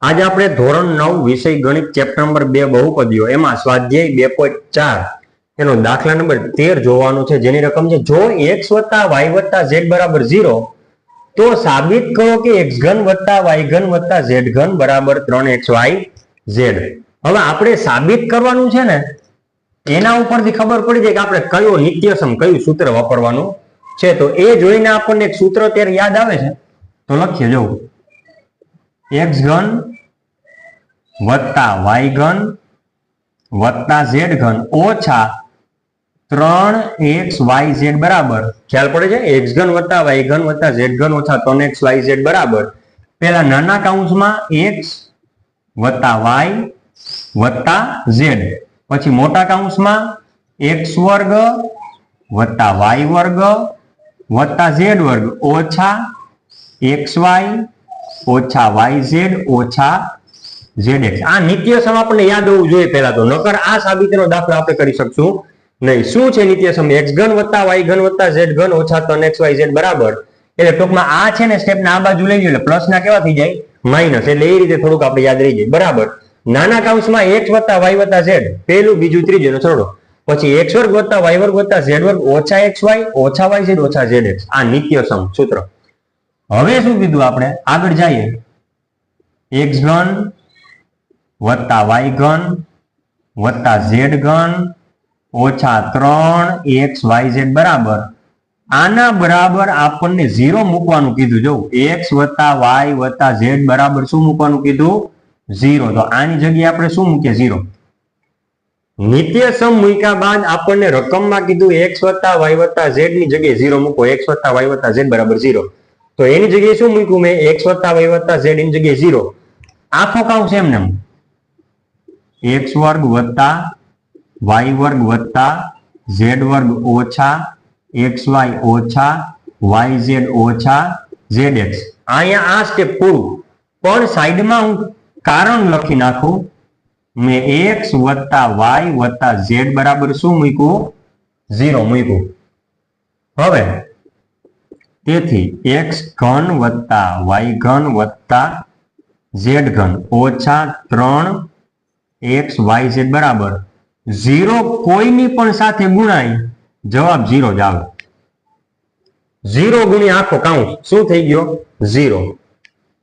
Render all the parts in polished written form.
आज આપણે ધોરણ 9 વિષય ગણિત ચેપ્ટર નંબર 2 બહુપદીઓ એમાં સ્વાધ્યાય 2.4 એનો દાખલા નંબર 13 જોવાનું છે, જેની રકમ છે જો x + y + z = 0 તો સાબિત કરો કે x ઘન + y ઘન + z ઘન બરાબર 3xyz. હવે આપણે સાબિત કરવાનું છે ને એના ઉપરથી ખબર પડી જાય કે આપણે કયો નિત્યસમ કયું સૂત્ર વાપરવાનું છે. તો એ જોઈને આપણને એક સૂત્ર ત્યારે યાદ આવે છે, તો લખીએ જો x ઘન + y ઘન + z ઘન ઓછા 3xyz બરાબર, ખ્યાલ પડે છે, x ઘન + y ઘન + z ઘન ઓછા 3xyz બરાબર પેલા નાના કૌંસમાં x + y + z, પછી મોટા કૌંસમાં x² + y² + z² ઓછા xy ઓછા yz ઓછા zx. આ નિત્યસમ આપણને યાદ હોવું જોઈએ પહેલા તો, નકર આ સાબિતીનો દાખલો આપણે કરી શકશું નહીં. શું છે નિત્યસમ? x ઘન + y ઘન + z ઘન ઓછા 3xyz બરાબર, એટલે ટૂંકમાં આ છે ને સ્ટેપને આ બાજુ લઈ લો એટલે પ્લસ ના કેવા થઈ જાય? માઇનસ. એટલે એ રીતે થોડુંક આપણે યાદ રહી જાય બરાબર. નાના કૌંસમાં x + y + z, પહેલું બીજું ત્રીજું ને છોડો, પછી x² + y² + z² ઓછા xy ઓછા yz ઓછા zx. આ નિત્યસમ સૂત્ર. હવે શું કીધું આપણે? આગળ જઈએ, x ઘન + y ઘન + z ઘન ઓછા 3xyz બરાબર, આના બરાબર આપણને 0 મૂકવાનું કીધું. જો x + y + z બરાબર શું મૂકવાનું કીધું? 0. તો આની જગ્યાએ આપણે શું મૂકીએ? 0. નિત્યસમ મૂક્યા બાદ આપણને રકમમાં કીધું x + y + z ની જગ્યાએ 0 મૂકો. x + y + z બરાબર 0. તો એની જગ્યાએ શું મૂક્યું મેં? x + y + z ની જગ્યાએ 0. આખો કૌંસ એમને x² + y² + z² ઓછા xy ઓછા yz ઓછા zx. અહીંયા આ સ્ટેપ પૂરું, પણ સાઈડમાં હું કારણ લખી નાખું. મેં x + y + z બરાબર શું મૂક્યું? 0 મૂક્યું. હવે તેથી x ઘન + y ઘન + z ઘન ઓછા 3xyz બરાબર 0 કોઈની પણ સાથે ગુણાય જવાબ 0 જ આવે. 0 ગુણ્યા આખો કાઉન્સ શું થઈ ગયો? 0.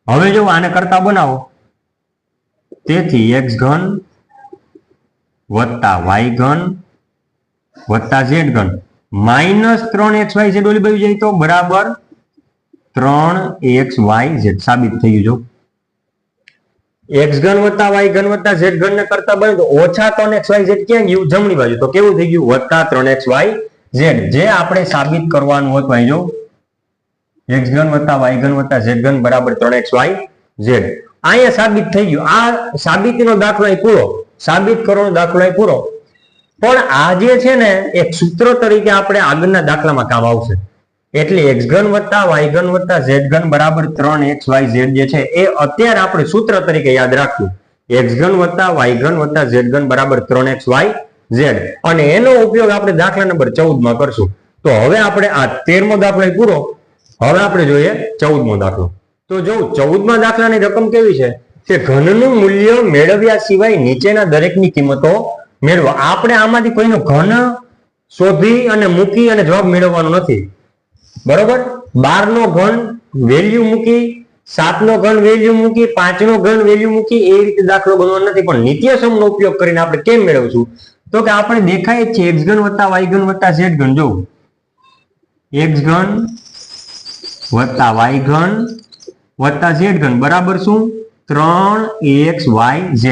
હવે જો આને કરતા બનાવો, તેથી x ઘન + y ઘન + z ઘન -3xyz ઓલી બાજુ જાય તો બરાબર 3xyz સાબિત થઈ ગયું. જો x ઘન + y ઘન + z ઘન ને કરતા બને તો ઓછા 3xyz ક્યાં ગયું? જમણી બાજુ. તો કેવું થઈ ગયું? +3xyz. જે આપણે સાબિત કરવાનું હતું અહીં જો x ઘન + y ઘન + z ઘન બરાબર 3xyz. અહીંયા સાબિત થઈ ગયું. આ સાબિતીનો દાખલો અહીં પૂરો, સાબિત કરવાનો દાખલો અહીં પૂરો. પણ આ જે છે ને એક સૂત્ર તરીકે આપણે આગળના દાખલામાં કામ આવશે. એટલે x ઘન + y ઘન + z ઘન બરાબર 3xyz જે છે એ અત્યારે આપણે સૂત્ર તરીકે યાદ રાખવું. x ઘન + y ઘન + z ઘન બરાબર 3xyz, અને એનો ઉપયોગ આપણે દાખલા નંબર 14 માં કરશું. તો હવે આપણે આ 13મો દાખલો પૂરો. હવે આપણે જોઈએ 14મો દાખલો. તો જો 14મા દાખલાની રકમ કેવી છે કે ઘનનું મૂલ્ય મેળવ્યા સિવાય નીચેના દરેકની કિંમતો મેળવો. આપણે આમાંથી કોઈનો ઘન શોધી અને મૂકી અને જવાબ મેળવવાનો નથી, બરોબર. 12 નો ઘન વેલ્યુ મૂકી, 7 નો ઘન વેલ્યુ મૂકી, 5 નો ઘન વેલ્યુ મૂકી, એ રીતે દાખલો બનવાનો નથી. પણ નિત્યસમનો ઉપયોગ કરીને આપણે કેમ મેળવશું? તો કે આપણે દેખાય છે x ઘન + y ઘન + z ઘન. જો x ઘન + y ઘન + z ઘન બરાબર શું? 3xyz.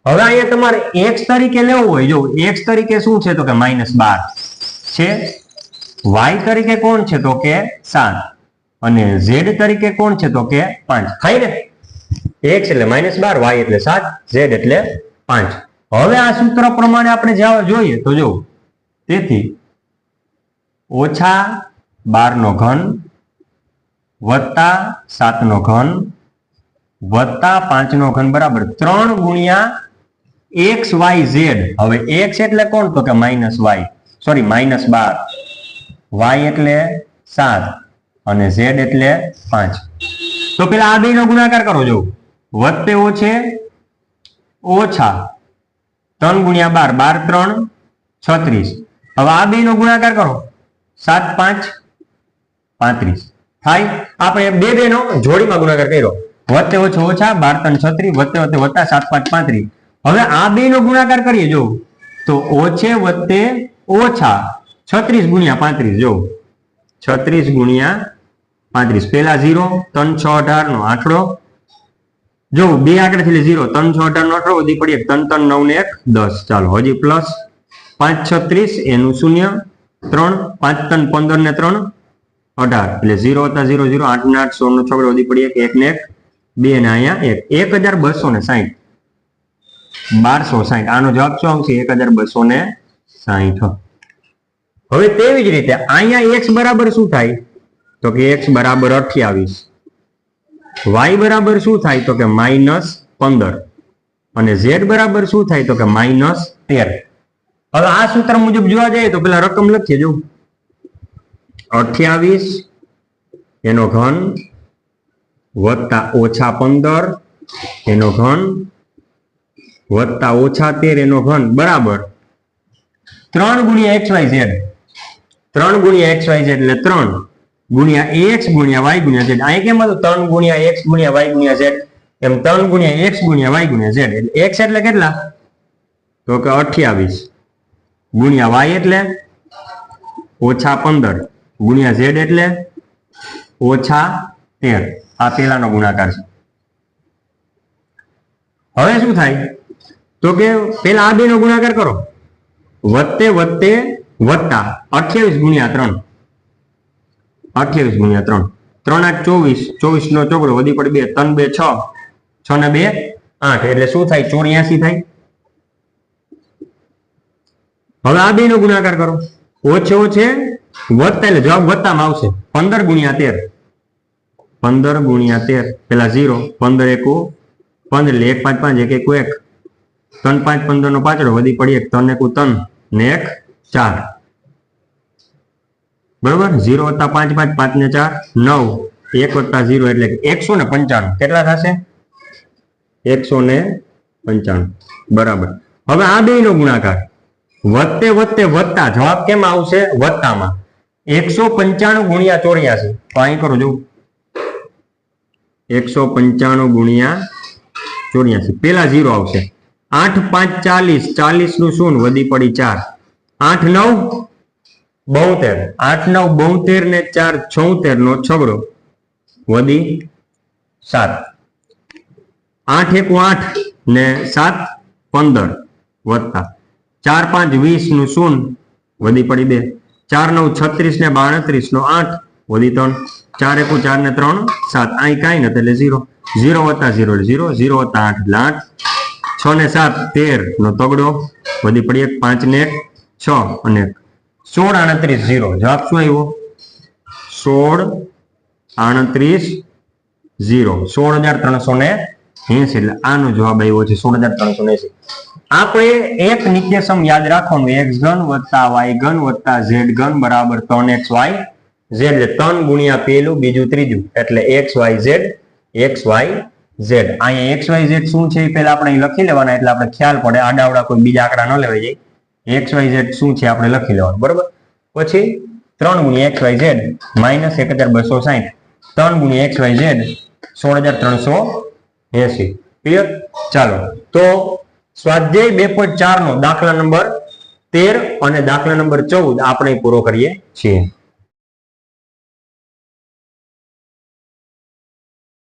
હવે અહીંયા તમારે x તરીકે લેવું હોય, જો x તરીકે શું છે તો કે -12 છે, y તરીકે કોણ છે તો કે 7, અને z તરીકે કોણ છે તો કે 5. થાય ને? x એટલે -12, y એટલે 7, z એટલે 5. હવે આ સૂત્ર પ્રમાણે આપણે જોઈએ તો જો, તેથી ઓછા 12 નો ઘન વત્તા 7 નો ઘન વત્તા 5 નો ઘન બરાબર 3 ગુણ્યા xyz. હવે x એટલે કોણ તો કે -y, સોરી -12, y એટલે 7 અને z એટલે 5. તો પેલા આ બે નો ગુણાકાર કરો. જો વત્તે ઓછે ઓછા 3 ગુણ્યા 12 12 3 36. હવે આ બે નો ગુણાકાર કરો 7 5 35 થાય. આપણે બે નો જોડીમાં ગુણાકાર કર્યો. વત્તે ઓછો ઓછા 12 3 36 વત્તે વત્તે વત્તા 7 5 35. હવે આ બે નો ગુણાકાર કરીએ જો તો ઓછે વત્તે ઓછા 36 ગુણ્યા 35 જો 36 ગુણ્યા 35 પેલા 0 3 6 18 નો આંકડો જો બે આંકડાથી 0 3 6 18 નો આંકડો વધી પડી 3 3 9 ને 1 10. ચાલો હજી પ્લસ 5 36 એનું 0 3 5 3 15 ને 3 18 એટલે 0 હતા 0 0 8 ને 8 16 નો છોકરો વધી પડી 1 ને 1 2 ને અહીંયા 1 1260 1260. આનો જવાબ શું આવશે 1260. હવે તેવી જ રીતે અહીંયા x બરાબર શું થાય તો કે x બરાબર 28, y બરાબર શું થાય તો કે -15 અને z બરાબર શું થાય તો કે -13. હવે આ સૂત્ર મુજબ જોવા જઈએ તો પેલા રકમ લખીએ જો 28 એનો ઘન વત્તા ઓછા 15 એનો ઘન વત્તા ઓછા 13 એનો ઘન બરાબર 3 ગુણ્યા xyz 3 ગુણ્યા xyz એટલે 3 ગુણ્યા ax ગુણ્યા y ગુણ્યા z. અહીં કેમ હતું 3 ગુણ્યા x ગુણ્યા y ગુણ્યા z એમ 3 ગુણ્યા x ગુણ્યા y ગુણ્યા z એટલે x એટલે કેટલા તો કે 28 ગુણ્યા y એટલે ઓછા 15 ગુણ્યા z એટલે ઓછા 13. આ પેલાનો ગુણાકાર છે. હવે શું થાય તો કે પેલા આ બે નો ગુણાકાર કરો વત્તે વત્તે વત્તા 28 ગુણ્યા 3 28 ગુણ્યા 3 3 8 24 24 નો ચોગડો વધી પડી 2 3 2 6 6 ને 2 8 એટલે શું થાય 84 થાય. હવે આ બે નો ગુણાકાર કરો ઓછે ઓછે વત્તા એટલે જવાબ વત્તામાં આવશે 15 ગુણ્યા 13 15 ગુણ્યા 13 પેલા 0 15 1 15 એટલે 1 5 5 1 1 1 3 5 15 નો પાછળ વધી પડી 1 3 1 3 ને 1 4 બરોબર 0 વત્તા 5 5 5 ને 4 9 1 વત્તા 0 એટલે 195 કેટલા થશે 195 બરાબર. હવે આ બે નો ગુણાકાર વત્તે વત્તે વત્તા જવાબ કેમ આવશે વત્તામાં 195 ગુણ્યા 84 તો અહીં કરો જો 195 ગુણ્યા 84 પેલા 0 આવશે 8 5 40 40 નું શૂન્ય વધી પડી 4 8 9 72 8 9 72 ને 4 76 નો છગડો વધી 7 8 1 8 ને 7 15 વત્તા 4 5 20 નું શૂન્ય વધી પડી 2 4 9 36 ને 32 નો 8 વધી 3 4 1 4 ને 3 7 અહીં કાંઈ નથી એટલે 0 0 વત્તા 0 એટલે 0 0 વત્તા 8 એટલે 8 6 ને 7 13 નો તગડો વધી પડી 1 5 ને 1 6 અને 16 38 0 જવાબ શું આવ્યો 16 38 0 16380 એટલે આનો જવાબ આવ્યો છે 16380. આપણે એક નિત્યસમ યાદ રાખવાનું x ઘન વત્તા y ઘન વત્તા z ઘન બરાબર 3xy z એટલે 3 ગુણ્યા પેલું બીજું ત્રીજું એટલે xyz xyz. અહીંયા xyz શું છે એ પહેલા આપણે લખી લેવાના એટલે આપણે ખ્યાલ પડે આડાવડા કોઈ બીજા આંકડા ન લેવાય જાય. xyz શું છે આપણે લખી લેવાનું બરોબર. પછી 3 ગુણ્યા xyz -1260 3 ગુણ્યા xyz 16380 ક્લિયર. ચાલો તો સ્વાધ્યાય 2.4 નો દાખલા નંબર 13 અને દાખલા નંબર 14 આપણે પૂરો કરીએ છીએ.